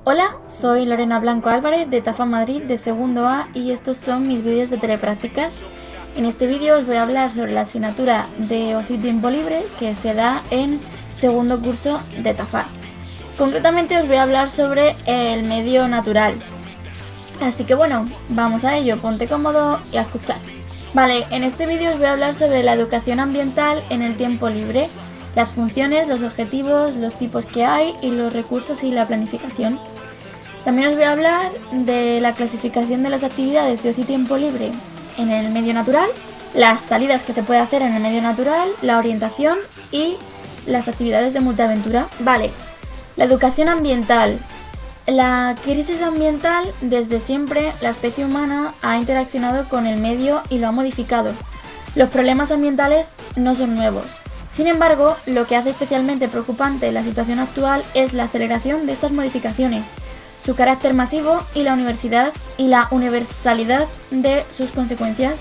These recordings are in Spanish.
Hola, soy Lorena Blanco Álvarez de TAFA Madrid de segundo A y estos son mis vídeos de teleprácticas. En este vídeo os voy a hablar sobre la asignatura de ocio y tiempo libre que se da en segundo curso de TAFA. Concretamente os voy a hablar sobre el medio natural. Así que bueno, vamos a ello, ponte cómodo y a escuchar. Vale, en este vídeo os voy a hablar sobre la educación ambiental en el tiempo libre, las funciones, los objetivos, los tipos que hay y los recursos y la planificación. También os voy a hablar de la clasificación de las actividades de ocio y tiempo libre en el medio natural, las salidas que se puede hacer en el medio natural, la orientación y las actividades de multiaventura. Vale, la educación ambiental. La crisis ambiental, desde siempre, la especie humana ha interaccionado con el medio y lo ha modificado. Los problemas ambientales no son nuevos. Sin embargo, lo que hace especialmente preocupante la situación actual es la aceleración de estas modificaciones, su carácter masivo y la universalidad de sus consecuencias.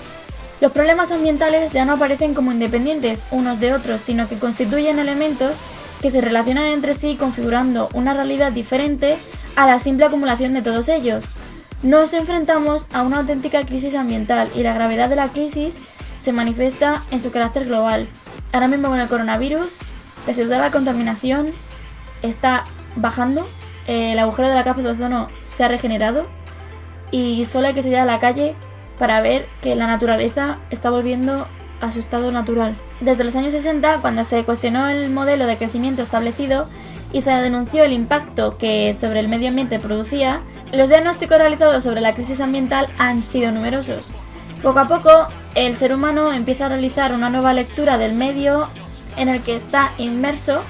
Los problemas ambientales ya no aparecen como independientes unos de otros, sino que constituyen elementos que se relacionan entre sí configurando una realidad diferente a la simple acumulación de todos ellos. Nos enfrentamos a una auténtica crisis ambiental y la gravedad de la crisis se manifiesta en su carácter global. Ahora mismo con el coronavirus, casi toda la contaminación está bajando, el agujero de la capa de ozono se ha regenerado y solo hay que salir a la calle para ver que la naturaleza está volviendo a su estado natural. Desde los años 60, cuando se cuestionó el modelo de crecimiento establecido y se denunció el impacto que sobre el medio ambiente producía, los diagnósticos realizados sobre la crisis ambiental han sido numerosos. Poco a poco, el ser humano empieza a realizar una nueva lectura del medio en el que está inmerso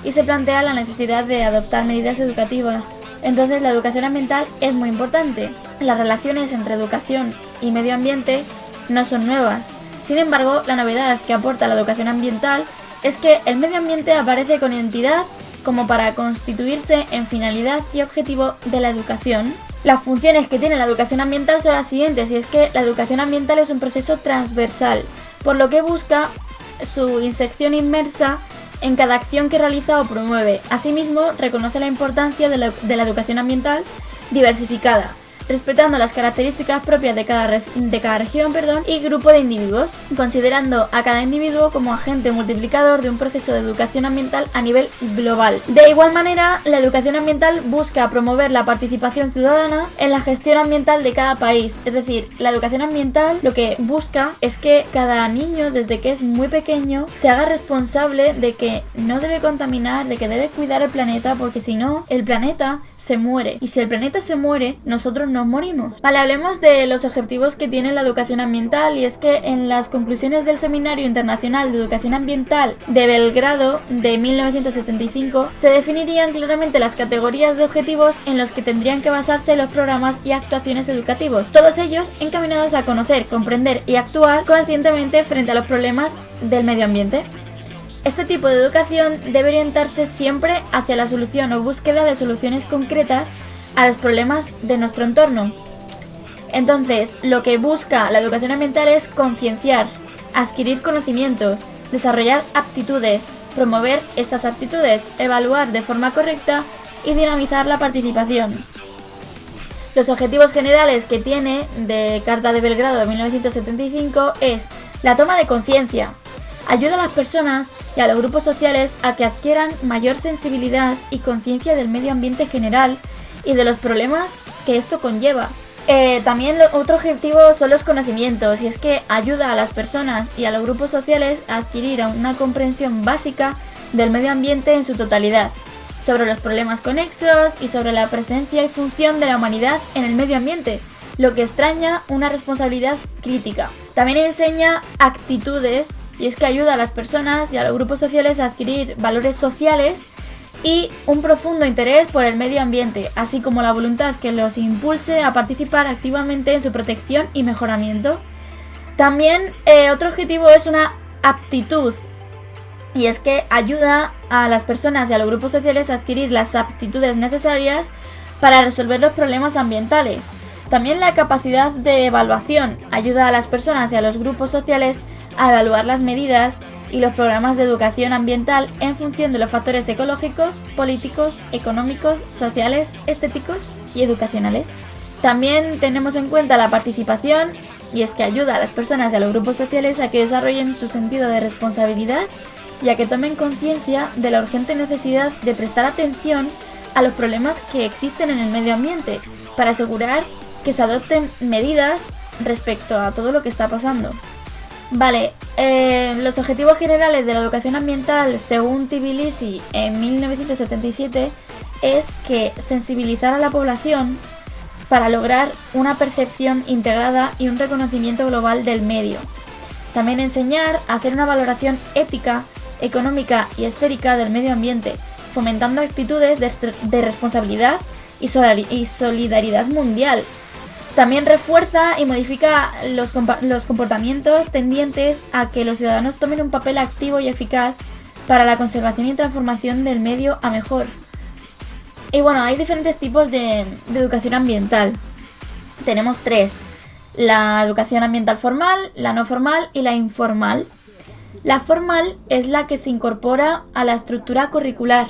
y se plantea la necesidad de adoptar medidas educativas. Entonces, la educación ambiental es muy importante. Las relaciones entre educación y medio ambiente no son nuevas. Sin embargo, la novedad que aporta la educación ambiental es que el medio ambiente aparece con identidad como para constituirse en finalidad y objetivo de la educación. Las funciones que tiene la educación ambiental son las siguientes, y es que la educación ambiental es un proceso transversal, por lo que busca su insección inmersa en cada acción que realiza o promueve. Asimismo, reconoce la importancia de la educación ambiental diversificada, respetando las características propias de cada región y grupo de individuos, considerando a cada individuo como agente multiplicador de un proceso de educación ambiental a nivel global. De igual manera, la educación ambiental busca promover la participación ciudadana en la gestión ambiental de cada país. Es decir, la educación ambiental lo que busca es que cada niño, desde que es muy pequeño, se haga responsable de que no debe contaminar, de que debe cuidar el planeta, porque si no, el planeta se muere. Y si el planeta se muere, nosotros nos morimos. Vale, hablemos de los objetivos que tiene la educación ambiental, y es que en las conclusiones del Seminario Internacional de Educación Ambiental de Belgrado de 1975 se definirían claramente las categorías de objetivos en los que tendrían que basarse los programas y actuaciones educativos, todos ellos encaminados a conocer, comprender y actuar conscientemente frente a los problemas del medio ambiente. Este tipo de educación debe orientarse siempre hacia la solución o búsqueda de soluciones concretas a los problemas de nuestro entorno. Entonces, lo que busca la educación ambiental es concienciar, adquirir conocimientos, desarrollar aptitudes, promover estas aptitudes, evaluar de forma correcta y dinamizar la participación. Los objetivos generales que tiene de Carta de Belgrado de 1975 es la toma de conciencia. Ayuda a las personas y a los grupos sociales a que adquieran mayor sensibilidad y conciencia del medio ambiente general y de los problemas que esto conlleva. También otro objetivo son los conocimientos, y es que ayuda a las personas y a los grupos sociales a adquirir una comprensión básica del medio ambiente en su totalidad, sobre los problemas conexos y sobre la presencia y función de la humanidad en el medio ambiente, lo que extraña una responsabilidad crítica. También enseña actitudes, y es que ayuda a las personas y a los grupos sociales a adquirir valores sociales y un profundo interés por el medio ambiente, así como la voluntad que los impulse a participar activamente en su protección y mejoramiento. También otro objetivo es una aptitud, y es que ayuda a las personas y a los grupos sociales a adquirir las aptitudes necesarias para resolver los problemas ambientales. También la capacidad de evaluación ayuda a las personas y a los grupos sociales a evaluar las medidas y los programas de educación ambiental en función de los factores ecológicos, políticos, económicos, sociales, estéticos y educacionales. También tenemos en cuenta la participación, y es que ayuda a las personas y a los grupos sociales a que desarrollen su sentido de responsabilidad y a que tomen conciencia de la urgente necesidad de prestar atención a los problemas que existen en el medio ambiente para asegurar que se adopten medidas respecto a todo lo que está pasando. Vale, los objetivos generales de la educación ambiental, según Tbilisi en 1977, es que sensibilizar a la población para lograr una percepción integrada y un reconocimiento global del medio. También enseñar a hacer una valoración ética, económica y esférica del medio ambiente, fomentando actitudes de responsabilidad y solidaridad mundial. También refuerza y modifica los comportamientos tendientes a que los ciudadanos tomen un papel activo y eficaz para la conservación y transformación del medio a mejor. Y bueno, hay diferentes tipos de educación ambiental. Tenemos 3. La educación ambiental formal, la no formal y la informal. La formal es la que se incorpora a la estructura curricular.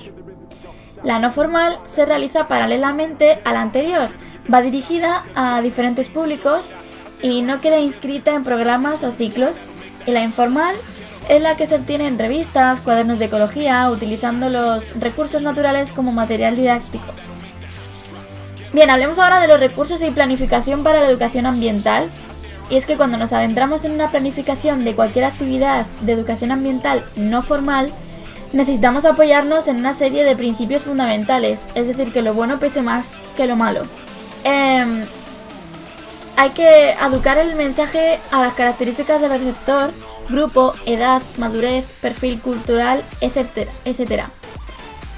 La no formal se realiza paralelamente a la anterior, va dirigida a diferentes públicos y no queda inscrita en programas o ciclos. Y la informal es la que se obtiene en revistas, cuadernos de ecología, utilizando los recursos naturales como material didáctico. Bien, hablemos ahora de los recursos y planificación para la educación ambiental. Y es que cuando nos adentramos en una planificación de cualquier actividad de educación ambiental no formal, necesitamos apoyarnos en una serie de principios fundamentales, es decir, que lo bueno pese más que lo malo. Hay que educar el mensaje a las características del receptor, grupo, edad, madurez, perfil cultural, etcétera.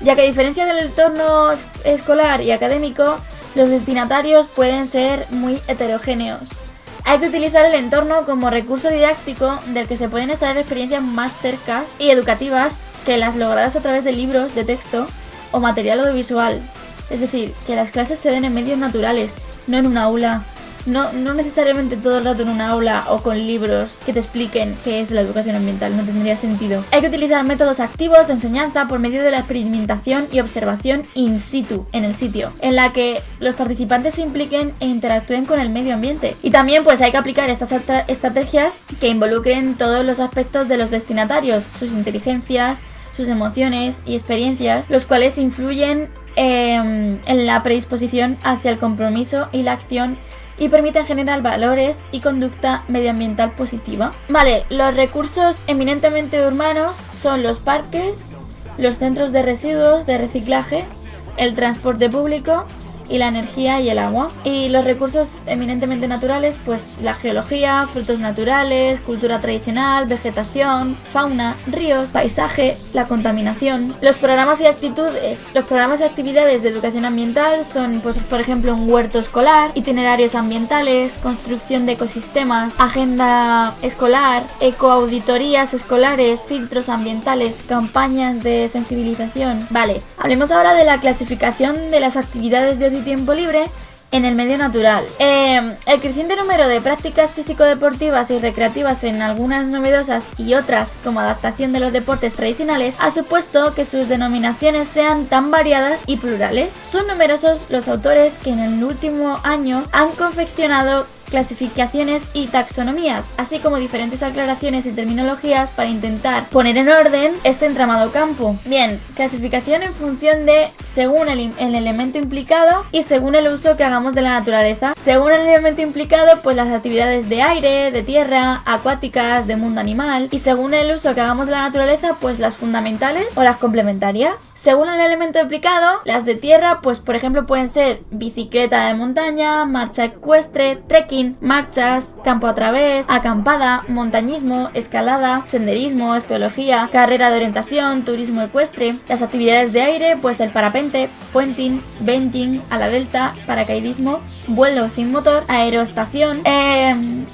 Ya que a diferencia del entorno escolar y académico, los destinatarios pueden ser muy heterogéneos. Hay que utilizar el entorno como recurso didáctico del que se pueden extraer experiencias más cercanas y educativas que las logradas a través de libros de texto o material audiovisual. Es decir, que las clases se den en medios naturales, no en un aula. No necesariamente todo el rato en un aula o con libros que te expliquen qué es la educación ambiental, no tendría sentido. Hay que utilizar métodos activos de enseñanza por medio de la experimentación y observación in situ, en el sitio, en la que los participantes se impliquen e interactúen con el medio ambiente. Y también pues hay que aplicar estas estrategias que involucren todos los aspectos de los destinatarios, sus inteligencias, sus emociones y experiencias, los cuales influyen en la predisposición hacia el compromiso y la acción y permiten generar valores y conducta medioambiental positiva. Vale, los recursos eminentemente urbanos son los parques, los centros de residuos de reciclaje, el transporte público y la energía y el agua. Y los recursos eminentemente naturales, pues la geología, frutos naturales, cultura tradicional, vegetación, fauna, ríos, paisaje, la contaminación. Los programas y actitudes. Los programas y actividades de educación ambiental son, pues, por ejemplo, un huerto escolar, itinerarios ambientales, construcción de ecosistemas, agenda escolar, ecoauditorías escolares, filtros ambientales, campañas de sensibilización. Vale, hablemos ahora de la clasificación de las actividades de tiempo libre en el medio natural. El creciente número de prácticas físico-deportivas y recreativas, en algunas novedosas y otras como adaptación de los deportes tradicionales, ha supuesto que sus denominaciones sean tan variadas y plurales. Son numerosos los autores que en el último año han confeccionado clasificaciones y taxonomías, así como diferentes aclaraciones y terminologías para intentar poner en orden este entramado campo. Bien, clasificación en función de según el elemento implicado y según el uso que hagamos de la naturaleza. Según el elemento implicado, pues las actividades de aire, de tierra, acuáticas, de mundo animal, y según el uso que hagamos de la naturaleza, pues las fundamentales o las complementarias. Según el elemento implicado, las de tierra, pues por ejemplo pueden ser bicicleta de montaña, marcha ecuestre, trekking, marchas, campo a través, acampada, montañismo, escalada, senderismo, espeleología, carrera de orientación, turismo ecuestre. Las actividades de aire, pues el parapente, puenting, bungee, ala delta, paracaidismo, vuelo sin motor, aeroestación.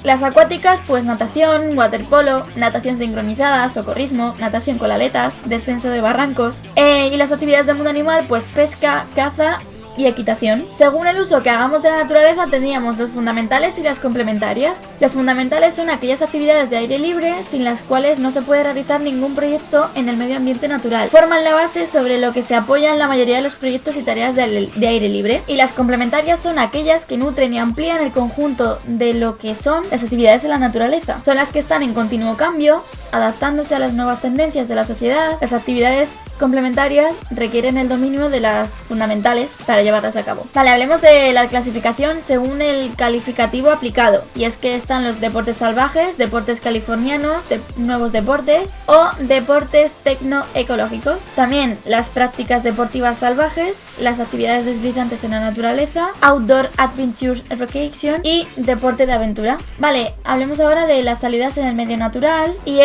Las acuáticas, pues natación, waterpolo, natación sincronizada, socorrismo, natación con aletas, descenso de barrancos. Y las actividades del mundo animal, pues pesca, caza y equitación. Según el uso que hagamos de la naturaleza tendríamos los fundamentales y las complementarias. Las fundamentales son aquellas actividades de aire libre sin las cuales no se puede realizar ningún proyecto en el medio ambiente natural. Forman la base sobre lo que se apoyan la mayoría de los proyectos y tareas de aire libre. Y las complementarias son aquellas que nutren y amplían el conjunto de lo que son las actividades en la naturaleza. Son las que están en continuo cambio, adaptándose a las nuevas tendencias de la sociedad. Las actividades complementarias requieren el dominio de las fundamentales para llevarlas a cabo. Vale, hablemos de la clasificación según el calificativo aplicado. Y es que están los deportes salvajes, deportes californianos, nuevos deportes o deportes tecnoecológicos. También las prácticas deportivas salvajes, las actividades deslizantes en la naturaleza, outdoor adventure recreation y deporte de aventura. Vale, hablemos ahora de las salidas en el medio natural y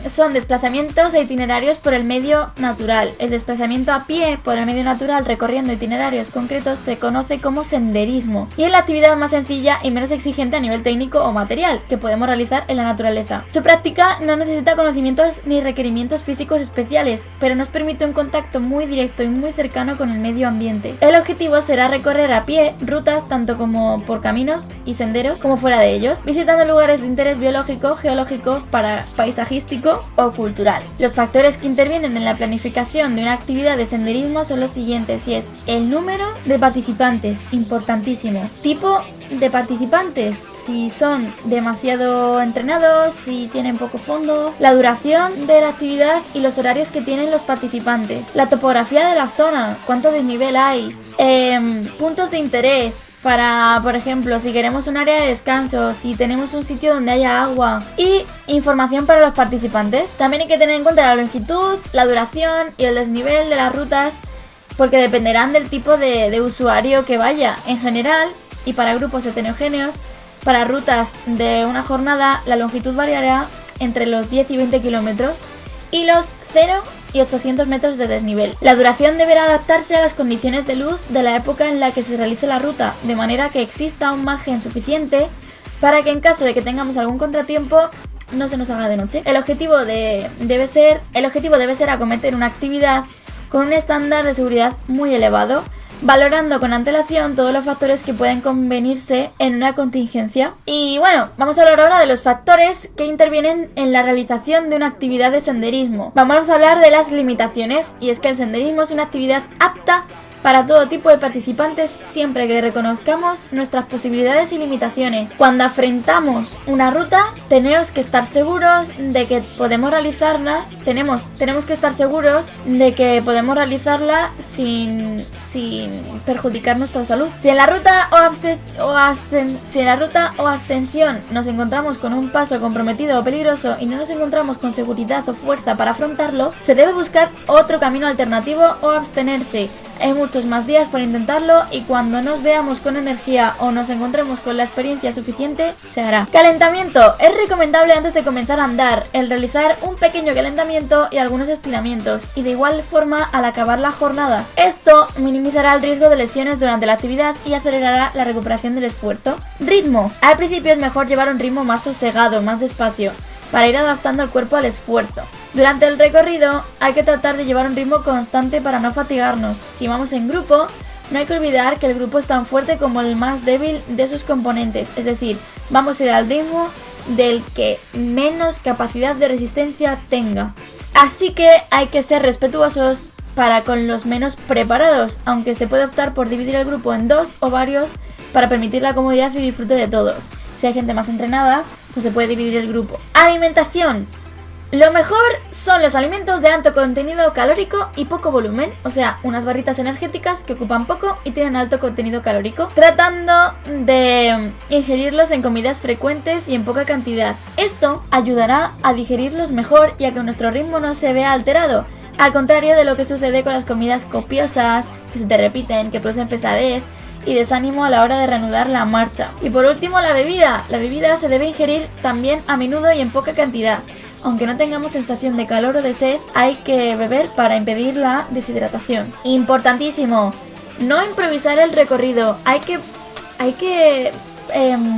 son desplazamientos e itinerarios por el medio natural. El desplazamiento a pie por el medio natural recorriendo itinerarios concretos se conoce como senderismo y es la actividad más sencilla y menos exigente a nivel técnico o material que podemos realizar en la naturaleza. Su práctica no necesita conocimientos ni requerimientos físicos especiales, pero nos permite un contacto muy directo y muy cercano con el medio ambiente. El objetivo será recorrer a pie rutas tanto como por caminos y senderos como fuera de ellos, visitando lugares de interés biológico, geológico, paisajístico o cultural. Los factores que intervienen en la planificación de una actividad de senderismo son los siguientes, y es el número de participantes, importantísimo, tipo de participantes, si son demasiado entrenados, si tienen poco fondo, la duración de la actividad y los horarios que tienen los participantes, la topografía de la zona, cuánto desnivel hay, puntos de interés para, por ejemplo, si queremos un área de descanso, si tenemos un sitio donde haya agua y información para los participantes. También hay que tener en cuenta la longitud, la duración y el desnivel de las rutas porque dependerán del tipo de usuario que vaya. En general, y para grupos heterogéneos, para rutas de una jornada la longitud variará entre los 10 y 20 kilómetros y los 0 y 800 metros de desnivel. La duración deberá adaptarse a las condiciones de luz de la época en la que se realice la ruta, de manera que exista un margen suficiente para que en caso de que tengamos algún contratiempo no se nos haga de noche. El objetivo debe ser acometer una actividad con un estándar de seguridad muy elevado, valorando con antelación todos los factores que pueden convenirse en una contingencia. Y bueno, vamos a hablar ahora de los factores que intervienen en la realización de una actividad de senderismo. Vamos a hablar de las limitaciones, y es que el senderismo es una actividad apta para todo tipo de participantes siempre que reconozcamos nuestras posibilidades y limitaciones. Cuando afrontamos una ruta, tenemos que estar seguros de que podemos realizarla. Tenemos que estar seguros de que podemos realizarla sin perjudicar nuestra salud. Si en la ruta o ascensión nos encontramos con un paso comprometido o peligroso y no nos encontramos con seguridad o fuerza para afrontarlo, se debe buscar otro camino alternativo o abstenerse. Hay muchos más días por intentarlo y cuando nos veamos con energía o nos encontremos con la experiencia suficiente, se hará. Calentamiento. Es recomendable antes de comenzar a andar el realizar un pequeño calentamiento y algunos estiramientos, y de igual forma al acabar la jornada. Esto minimizará el riesgo de lesiones durante la actividad y acelerará la recuperación del esfuerzo. Ritmo. Al principio es mejor llevar un ritmo más sosegado, más despacio, para ir adaptando el cuerpo al esfuerzo. Durante el recorrido hay que tratar de llevar un ritmo constante para no fatigarnos. Si vamos en grupo, no hay que olvidar que el grupo es tan fuerte como el más débil de sus componentes, es decir, vamos a ir al ritmo del que menos capacidad de resistencia tenga. Así que hay que ser respetuosos para con los menos preparados, aunque se puede optar por dividir el grupo en dos o varios para permitir la comodidad y disfrute de todos. Si hay gente más entrenada, pues se puede dividir el grupo. Alimentación. Lo mejor son los alimentos de alto contenido calórico y poco volumen, o sea, unas barritas energéticas que ocupan poco y tienen alto contenido calórico, tratando de ingerirlos en comidas frecuentes y en poca cantidad. Esto ayudará a digerirlos mejor y a que nuestro ritmo no se vea alterado, al contrario de lo que sucede con las comidas copiosas, que se te repiten, que producen pesadez y desánimo a la hora de reanudar la marcha. Y por último, la bebida. La bebida se debe ingerir también a menudo y en poca cantidad. Aunque no tengamos sensación de calor o de sed, hay que beber para impedir la deshidratación. Importantísimo, no improvisar el recorrido. Hay que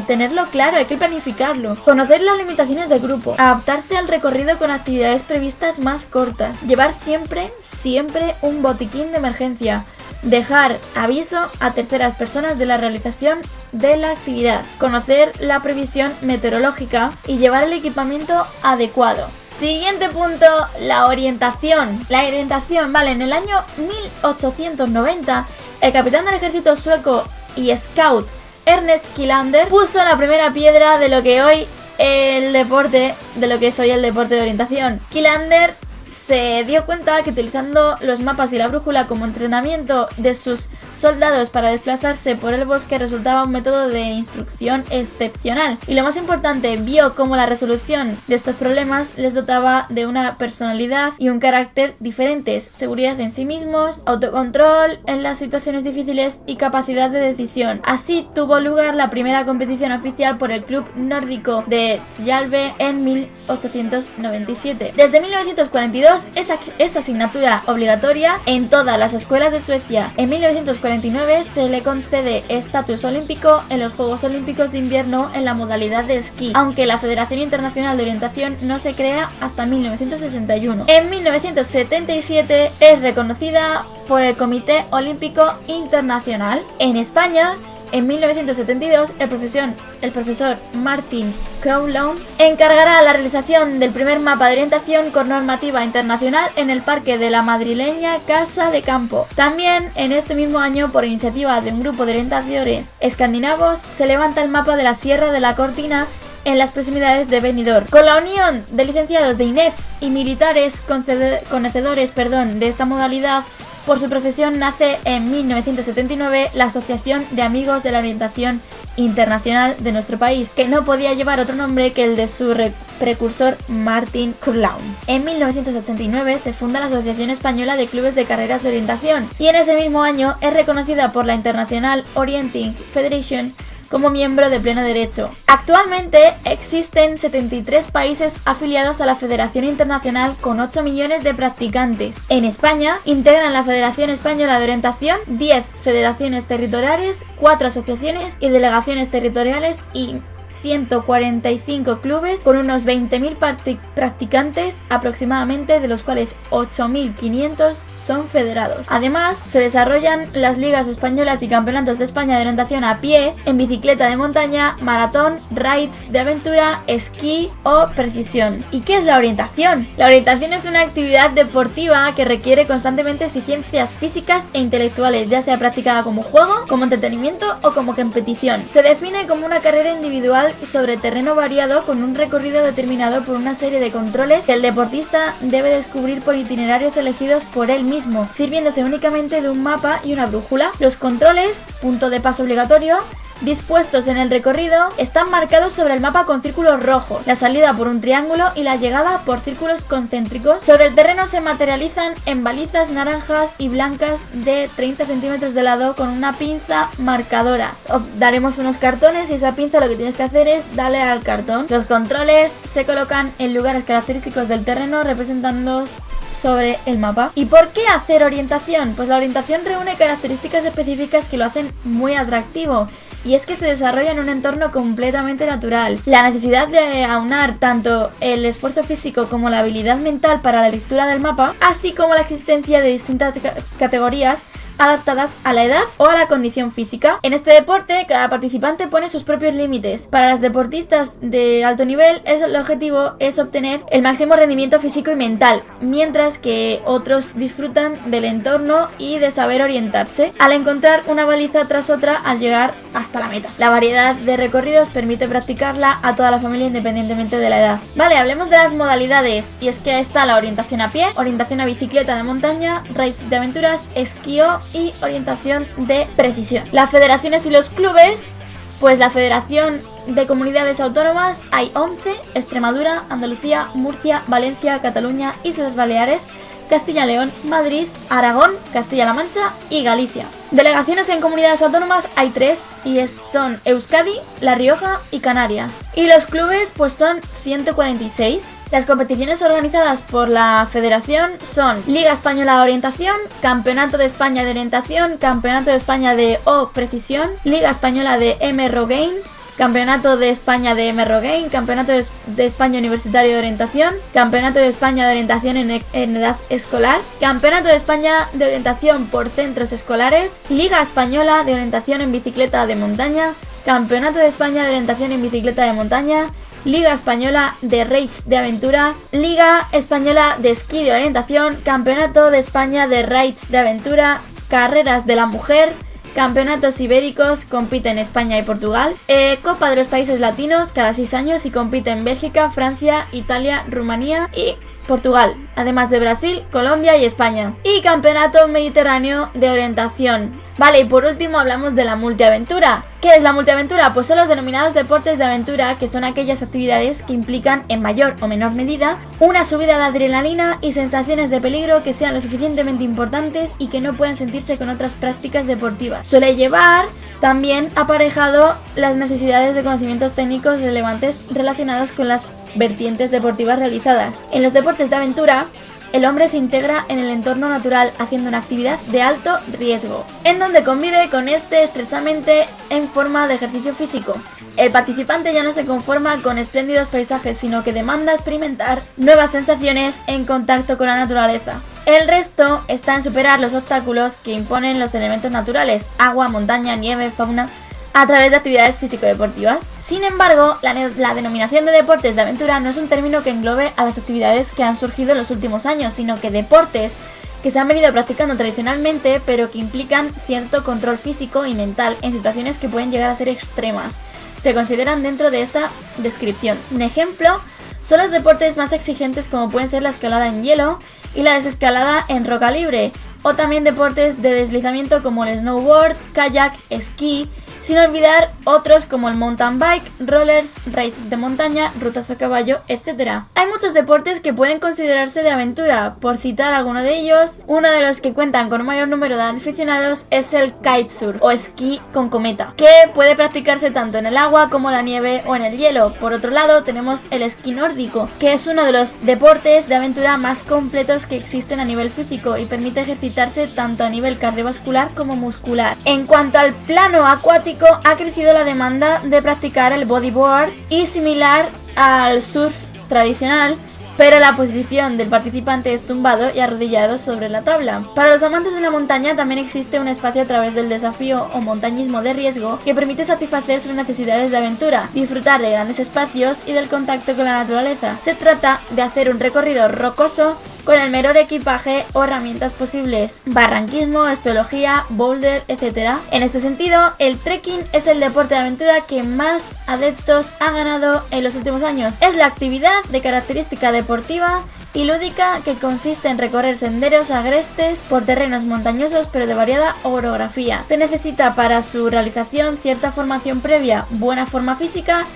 tenerlo claro, hay que planificarlo. Conocer las limitaciones del grupo. Adaptarse al recorrido con actividades previstas más cortas. Llevar siempre un botiquín de emergencia. dejar aviso a terceras personas de la realización de la actividad, conocer la previsión meteorológica y llevar el equipamiento adecuado. Siguiente punto, la orientación. La orientación, vale, en el año 1890, el capitán del ejército sueco y scout Ernest Kilander puso la primera piedra de lo que hoy el deporte, de lo que es hoy el deporte de orientación. Kilander se dio cuenta que utilizando los mapas y la brújula como entrenamiento de sus soldados para desplazarse por el bosque resultaba un método de instrucción excepcional. Y lo más importante, vio cómo la resolución de estos problemas les dotaba de una personalidad y un carácter diferentes, seguridad en sí mismos, autocontrol en las situaciones difíciles y capacidad de decisión. Así tuvo lugar la primera competición oficial por el club nórdico de Tjalve en 1897. Desde 1942 es asignatura obligatoria en todas las escuelas de Suecia. En 1949 se le concede estatus olímpico en los Juegos Olímpicos de Invierno en la modalidad de esquí, aunque la Federación Internacional de Orientación no se crea hasta 1961. En 1977 es reconocida por el Comité Olímpico Internacional. En España, en 1972, el profesor Martin Crowlon encargará la realización del primer mapa de orientación con normativa internacional en el parque de la madrileña Casa de Campo. También en este mismo año, por iniciativa de un grupo de orientadores escandinavos, se levanta el mapa de la Sierra de la Cortina en las proximidades de Benidorm. Con la unión de licenciados de INEF y militares conocedores de esta modalidad, por su profesión nace en 1979 la Asociación de Amigos de la Orientación Internacional de nuestro país, que no podía llevar otro nombre que el de su precursor Martin Crowlon. En 1989 se funda la Asociación Española de Clubes de Carreras de Orientación y en ese mismo año es reconocida por la International Orienting Federation como miembro de pleno derecho. Actualmente existen 73 países afiliados a la Federación Internacional con 8 millones de practicantes. En España integran la Federación Española de Orientación 10 federaciones territoriales, 4 asociaciones y delegaciones territoriales y 145 clubes con unos 20.000 practicantes aproximadamente, de los cuales 8.500 son federados. Además, se desarrollan las ligas españolas y campeonatos de España de orientación a pie, en bicicleta de montaña, maratón, rides de aventura, esquí o precisión. ¿Y qué es la orientación? La orientación es una actividad deportiva que requiere constantemente exigencias físicas e intelectuales, ya sea practicada como juego, como entretenimiento o como competición. Se define como una carrera individual sobre terreno variado con un recorrido determinado por una serie de controles que el deportista debe descubrir por itinerarios elegidos por él mismo, sirviéndose únicamente de un mapa y una brújula. Los controles, punto de paso obligatorio, dispuestos en el recorrido, están marcados sobre el mapa con círculos rojos, la salida por un triángulo y la llegada por círculos concéntricos. Sobre el terreno se materializan en balizas naranjas y blancas de 30 centímetros de lado con una pinza marcadora. Daremos unos cartones y esa pinza lo que tienes que hacer es darle al cartón. Los controles se colocan en lugares característicos del terreno representándolos sobre el mapa. ¿Y por qué hacer orientación? Pues la orientación reúne características específicas que lo hacen muy atractivo. Y es que se desarrolla en un entorno completamente natural. La necesidad de aunar tanto el esfuerzo físico como la habilidad mental para la lectura del mapa, así como la existencia de distintas categorías adaptadas a la edad o a la condición física. En este deporte, cada participante pone sus propios límites. Para las deportistas de alto nivel, el objetivo es obtener el máximo rendimiento físico y mental, mientras que otros disfrutan del entorno y de saber orientarse al encontrar una baliza tras otra al llegar hasta la meta. La variedad de recorridos permite practicarla a toda la familia independientemente de la edad. Vale, hablemos de las modalidades, y es que está la orientación a pie, orientación a bicicleta de montaña, rides de aventuras, esquío y orientación de precisión. Las federaciones y los clubes, pues la Federación de Comunidades Autónomas hay 11: Extremadura, Andalucía, Murcia, Valencia, Cataluña, Islas Baleares, Castilla y León, Madrid, Aragón, Castilla-La Mancha y Galicia. Delegaciones en comunidades autónomas hay 3 y son Euskadi, La Rioja y Canarias. Y los clubes pues son 146. Las competiciones organizadas por la federación son Liga Española de Orientación, Campeonato de España de Orientación, Campeonato de España de O Precisión, Liga Española de M Rogaine, Campeonato de España de MRO Game, Campeonato de España Universitario de Orientación, Campeonato de España de Orientación en Edad Escolar, Campeonato de España de Orientación por Centros Escolares, Liga Española de Orientación en Bicicleta de Montaña, Campeonato de España de Orientación en Bicicleta de Montaña, Liga Española de Raids de Aventura, Liga Española de Esquí de Orientación, Campeonato de España de Raids de Aventura, Carreras de la Mujer, Campeonatos Ibéricos, compite en España y Portugal, Copa de los Países Latinos cada 6 años y compite en Bélgica, Francia, Italia, Rumanía y Portugal, además de Brasil, Colombia y España. Y Campeonato Mediterráneo de Orientación. Vale, y por último hablamos de la multiaventura. ¿Qué es la multiaventura? Pues son los denominados deportes de aventura, que son aquellas actividades que implican, en mayor o menor medida, una subida de adrenalina y sensaciones de peligro que sean lo suficientemente importantes y que no puedan sentirse con otras prácticas deportivas. Suele llevar también aparejado las necesidades de conocimientos técnicos relevantes relacionados con las vertientes deportivas realizadas. En los deportes de aventura, el hombre se integra en el entorno natural haciendo una actividad de alto riesgo, en donde convive con este estrechamente en forma de ejercicio físico. El participante ya no se conforma con espléndidos paisajes, sino que demanda experimentar nuevas sensaciones en contacto con la naturaleza. El resto está en superar los obstáculos que imponen los elementos naturales, agua, montaña, nieve, fauna, a través de actividades físico-deportivas. Sin embargo, la denominación de deportes de aventura no es un término que englobe a las actividades que han surgido en los últimos años, sino que deportes que se han venido practicando tradicionalmente, pero que implican cierto control físico y mental en situaciones que pueden llegar a ser extremas. Se consideran dentro de esta descripción. Un ejemplo son los deportes más exigentes, como pueden ser la escalada en hielo y la desescalada en roca libre, o también deportes de deslizamiento como el snowboard, kayak, esquí, sin olvidar otros como el mountain bike, rollers, raids de montaña, rutas a caballo, etc. Hay muchos deportes que pueden considerarse de aventura. Por citar alguno de ellos, uno de los que cuentan con un mayor número de aficionados es el kitesurf o esquí con cometa, que puede practicarse tanto en el agua como en la nieve o en el hielo. Por otro lado, tenemos el esquí nórdico, que es uno de los deportes de aventura más completos que existen a nivel físico y permite ejercitarse tanto a nivel cardiovascular como muscular. En cuanto al plano acuático, ha crecido la demanda de practicar el bodyboard y similar al surf tradicional, pero la posición del participante es tumbado y arrodillado sobre la tabla. Para los amantes de la montaña también existe un espacio a través del desafío o montañismo de riesgo que permite satisfacer sus necesidades de aventura, disfrutar de grandes espacios y del contacto con la naturaleza. Se trata de hacer un recorrido rocoso con el menor equipaje o herramientas posibles, barranquismo, espeleología, boulder, etc. En este sentido, el trekking es el deporte de aventura que más adeptos ha ganado en los últimos años. Es la actividad de característica deportiva y lúdica que consiste en recorrer senderos agrestes por terrenos montañosos pero de variada orografía. Se necesita para su realización cierta formación previa, buena forma física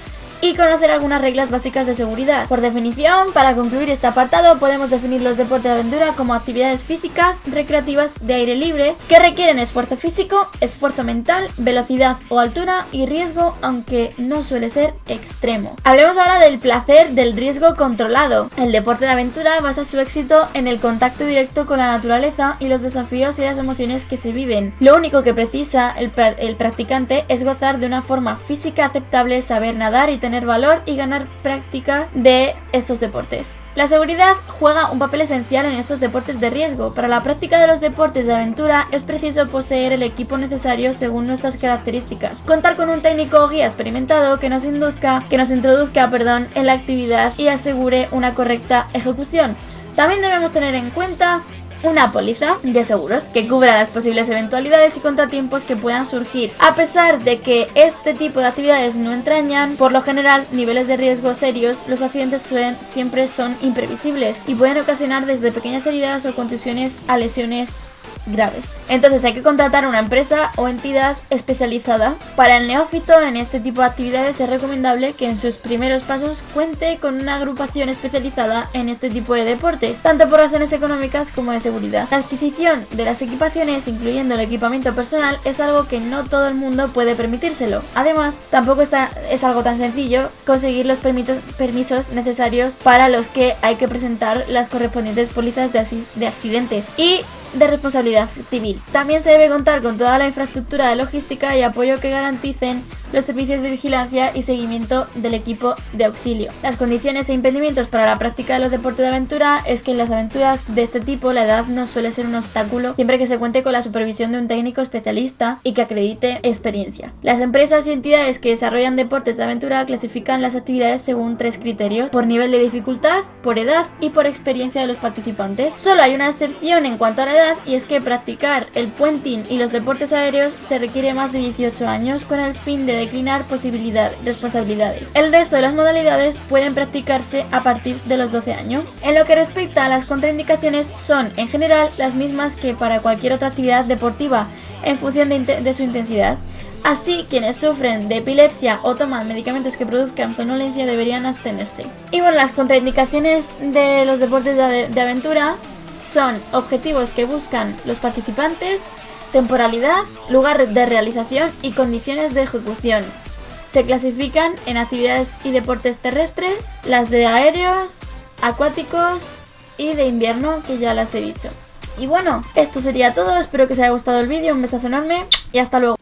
y conocer algunas reglas básicas de seguridad. Por definición, para concluir este apartado, podemos definir los deportes de aventura como actividades físicas recreativas de aire libre que requieren esfuerzo físico, esfuerzo mental, velocidad o altura y riesgo, aunque no suele ser extremo. Hablemos ahora del placer del riesgo controlado. El deporte de aventura basa su éxito en el contacto directo con la naturaleza y los desafíos y las emociones que se viven. Lo único que precisa el practicante es gozar de una forma física aceptable, saber nadar y tener valor y ganar práctica de estos deportes. La seguridad juega un papel esencial en estos deportes de riesgo. Para la práctica de los deportes de aventura es preciso poseer el equipo necesario según nuestras características. Contar con un técnico o guía experimentado que nos introduzca en la actividad y asegure una correcta ejecución. También debemos tener en cuenta una póliza de seguros que cubra las posibles eventualidades y contratiempos que puedan surgir. A pesar de que este tipo de actividades no entrañan, por lo general, niveles de riesgo serios, los accidentes siempre son imprevisibles y pueden ocasionar desde pequeñas heridas o contusiones a lesiones graves. Entonces hay que contratar una empresa o entidad especializada. Para el neófito en este tipo de actividades es recomendable que en sus primeros pasos cuente con una agrupación especializada en este tipo de deportes, tanto por razones económicas como de seguridad. La adquisición de las equipaciones, incluyendo el equipamiento personal, es algo que no todo el mundo puede permitírselo. Además, tampoco es algo tan sencillo conseguir los permisos necesarios para los que hay que presentar las correspondientes pólizas de accidentes y de responsabilidad civil. También se debe contar con toda la infraestructura de logística y apoyo que garanticen los servicios de vigilancia y seguimiento del equipo de auxilio. Las condiciones e impedimentos para la práctica de los deportes de aventura es que en las aventuras de este tipo la edad no suele ser un obstáculo siempre que se cuente con la supervisión de un técnico especialista y que acredite experiencia. Las empresas y entidades que desarrollan deportes de aventura clasifican las actividades según 3 criterios: por nivel de dificultad, por edad y por experiencia de los participantes. Solo hay una excepción en cuanto a la edad, y es que practicar el puenting y los deportes aéreos se requiere más de 18 años con el fin de declinar responsabilidades. El resto de las modalidades pueden practicarse a partir de los 12 años. En lo que respecta a las contraindicaciones, son en general las mismas que para cualquier otra actividad deportiva en función de su intensidad. Así, quienes sufren de epilepsia o toman medicamentos que produzcan somnolencia deberían abstenerse. Y bueno, las contraindicaciones de los deportes de aventura son objetivos que buscan los participantes, temporalidad, lugar de realización y condiciones de ejecución. Se clasifican en actividades y deportes terrestres, las de aéreos, acuáticos y de invierno, que ya las he dicho. Y bueno, esto sería todo, espero que os haya gustado el vídeo, un besazo enorme y hasta luego.